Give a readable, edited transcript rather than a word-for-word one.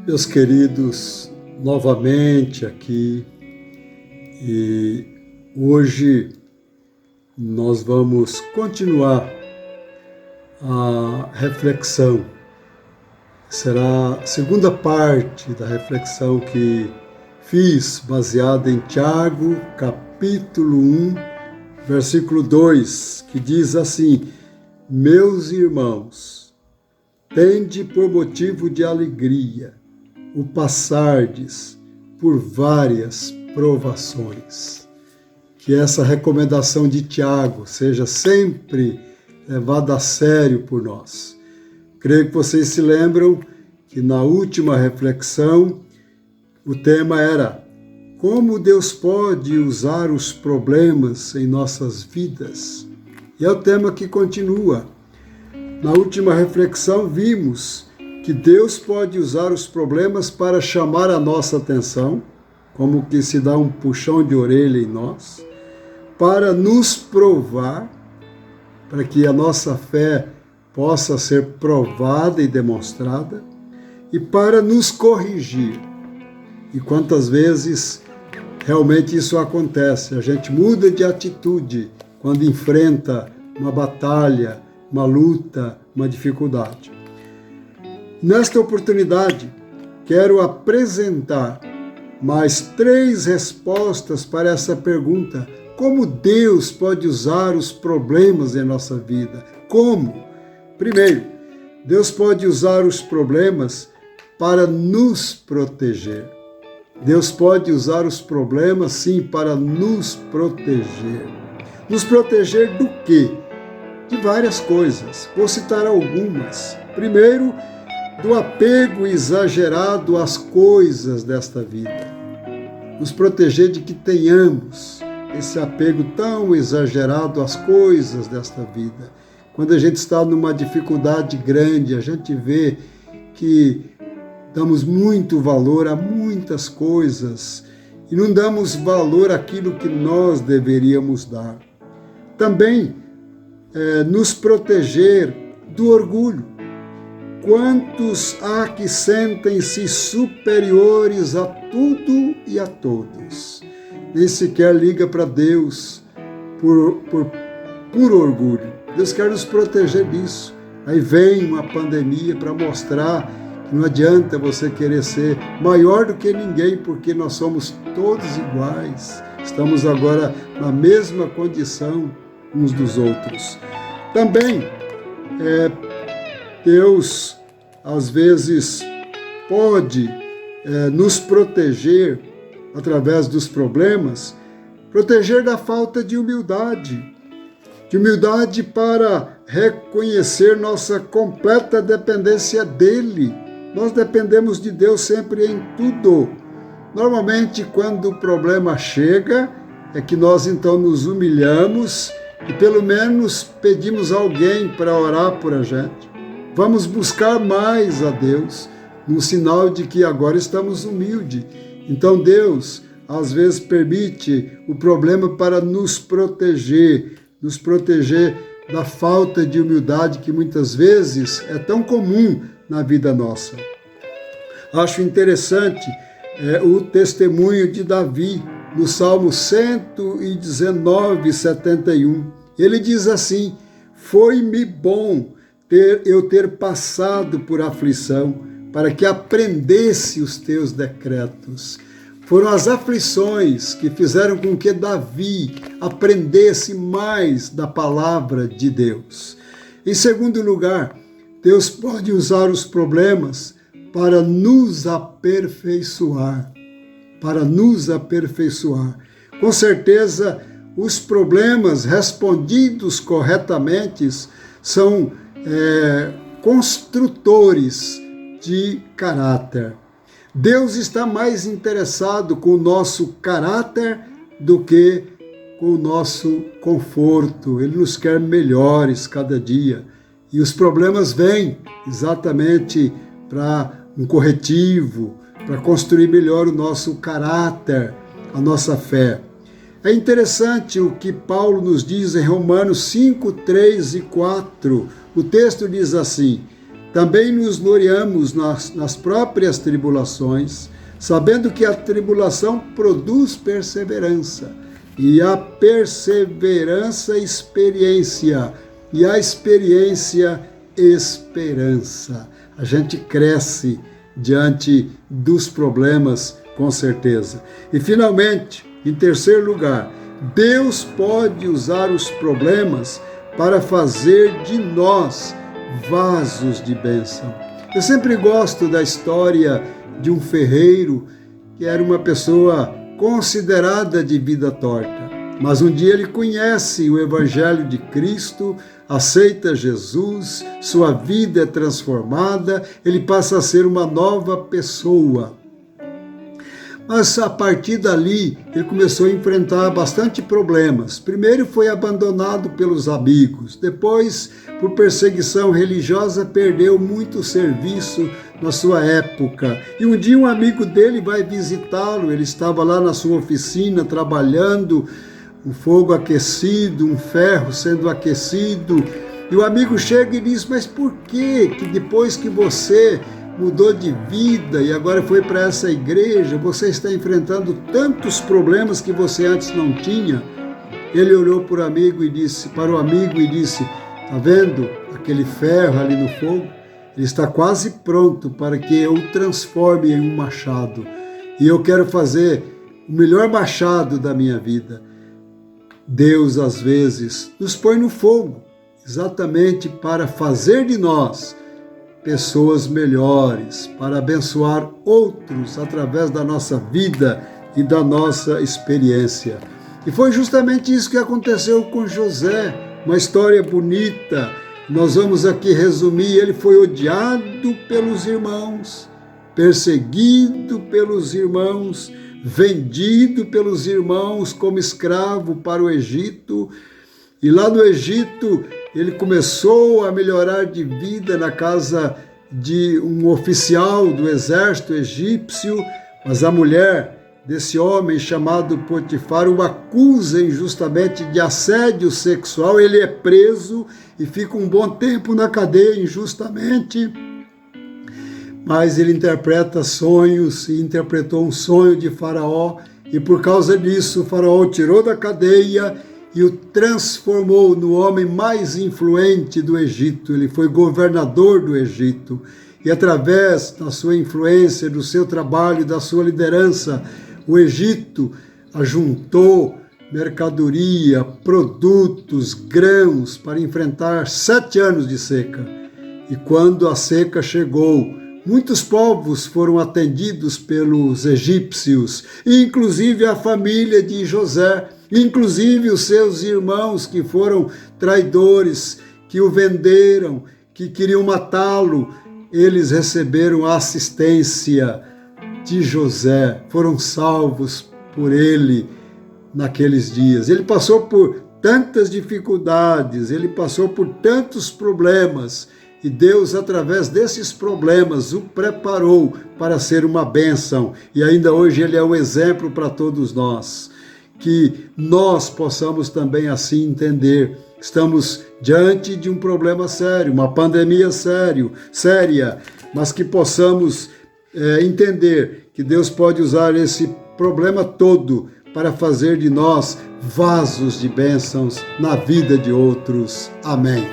Meus queridos, novamente aqui, e hoje nós vamos continuar a reflexão. Será a segunda parte da reflexão que fiz, baseada em Tiago, capítulo 1, versículo 2, que diz assim: Meus irmãos, tende por motivo de alegria o passardes por várias provações. Que essa recomendação de Tiago seja sempre levada a sério por nós. Creio que vocês se lembram que na última reflexão o tema era como Deus pode usar os problemas em nossas vidas. E é o tema que continua. Na última reflexão vimos que Deus pode usar os problemas para chamar a nossa atenção, como que se dá um puxão de orelha em nós, para nos provar, para que a nossa fé possa ser provada e demonstrada, e para nos corrigir. E quantas vezes realmente isso acontece? A gente muda de atitude quando enfrenta uma batalha, uma luta, uma dificuldade. Nesta oportunidade, quero apresentar mais 3 respostas para essa pergunta: como Deus pode usar os problemas em nossa vida? Como? Primeiro, Deus pode usar os problemas para nos proteger. Deus pode usar os problemas, sim, para nos proteger. Nos proteger do quê? De várias coisas. Vou citar algumas. Primeiro, do apego exagerado às coisas desta vida. Nos proteger de que tenhamos esse apego tão exagerado às coisas desta vida. Quando a gente está numa dificuldade grande, a gente vê que damos muito valor a muitas coisas e não damos valor àquilo que nós deveríamos dar. Também nos proteger do orgulho. Quantos há que sentem-se superiores a tudo e a todos? Nem sequer liga para Deus por orgulho. Deus quer nos proteger disso. Aí vem uma pandemia para mostrar que não adianta você querer ser maior do que ninguém, porque nós somos todos iguais. Estamos agora na mesma condição uns dos outros. Também Deus, às vezes, pode nos proteger através dos problemas, proteger da falta de humildade para reconhecer nossa completa dependência dEle. Nós dependemos de Deus sempre em tudo. Normalmente, quando o problema chega, é que nós então nos humilhamos e pelo menos pedimos a alguém para orar por a gente. Vamos buscar mais a Deus, num sinal de que agora estamos humildes. Então Deus, às vezes, permite o problema para nos proteger da falta de humildade que muitas vezes é tão comum na vida nossa. Acho interessante o testemunho de Davi, no Salmo 119, 71. Ele diz assim: foi-me bom eu ter passado por aflição, para que aprendesse os teus decretos. Foram as aflições que fizeram com que Davi aprendesse mais da palavra de Deus. Em segundo lugar, Deus pode usar os problemas para nos aperfeiçoar. Com certeza, os problemas respondidos corretamente são construtores de caráter. Deus está mais interessado com o nosso caráter do que com o nosso conforto. Ele nos quer melhores cada dia. E os problemas vêm exatamente para um corretivo, para construir melhor o nosso caráter, a nossa fé. É interessante o que Paulo nos diz em Romanos 5, 3 e 4. O texto diz assim: também nos gloriamos nas próprias tribulações, sabendo que a tribulação produz perseverança, e a perseverança, experiência, e a experiência, esperança. A gente cresce diante dos problemas, com certeza. E, finalmente, em terceiro lugar, Deus pode usar os problemas para fazer de nós vasos de bênção. Eu sempre gosto da história de um ferreiro que era uma pessoa considerada de vida torta, mas um dia ele conhece o Evangelho de Cristo, aceita Jesus, sua vida é transformada, ele passa a ser uma nova pessoa. Mas a partir dali, ele começou a enfrentar bastante problemas. Primeiro foi abandonado pelos amigos, depois, por perseguição religiosa, perdeu muito serviço na sua época. E um dia um amigo dele vai visitá-lo, ele estava lá na sua oficina trabalhando, um fogo aquecido, um ferro sendo aquecido, e o amigo chega e diz: mas por que depois que você mudou de vida e agora foi para essa igreja, você está enfrentando tantos problemas que você antes não tinha? Ele olhou para o amigo e disse: está vendo aquele ferro ali no fogo? Ele está quase pronto para que eu o transforme em um machado. E eu quero fazer o melhor machado da minha vida. Deus, às vezes, nos põe no fogo, exatamente para fazer de nós pessoas melhores, para abençoar outros através da nossa vida e da nossa experiência. E foi justamente isso que aconteceu com José, uma história bonita. Nós vamos aqui resumir: ele foi odiado pelos irmãos, perseguido pelos irmãos, vendido pelos irmãos como escravo para o Egito. E lá no Egito, ele começou a melhorar de vida na casa de um oficial do exército egípcio, mas a mulher desse homem chamado Potifar o acusa injustamente de assédio sexual. Ele é preso e fica um bom tempo na cadeia injustamente, mas ele interpreta sonhos e interpretou um sonho de Faraó, e por causa disso o Faraó o tirou da cadeia e o transformou no homem mais influente do Egito. Ele foi governador do Egito, e através da sua influência, do seu trabalho, da sua liderança, o Egito ajuntou mercadoria, produtos, grãos para enfrentar 7 anos de seca. E quando a seca chegou, muitos povos foram atendidos pelos egípcios, inclusive a família de José, inclusive os seus irmãos que foram traidores, que o venderam, que queriam matá-lo. Eles receberam a assistência de José, foram salvos por ele naqueles dias. Ele passou por tantas dificuldades, ele passou por tantos problemas, e Deus, através desses problemas, o preparou para ser uma bênção. E ainda hoje ele é um exemplo para todos nós. Que nós possamos também assim entender. Estamos diante de um problema sério, uma pandemia séria, mas que possamos entender que Deus pode usar esse problema todo para fazer de nós vasos de bênçãos na vida de outros. Amém.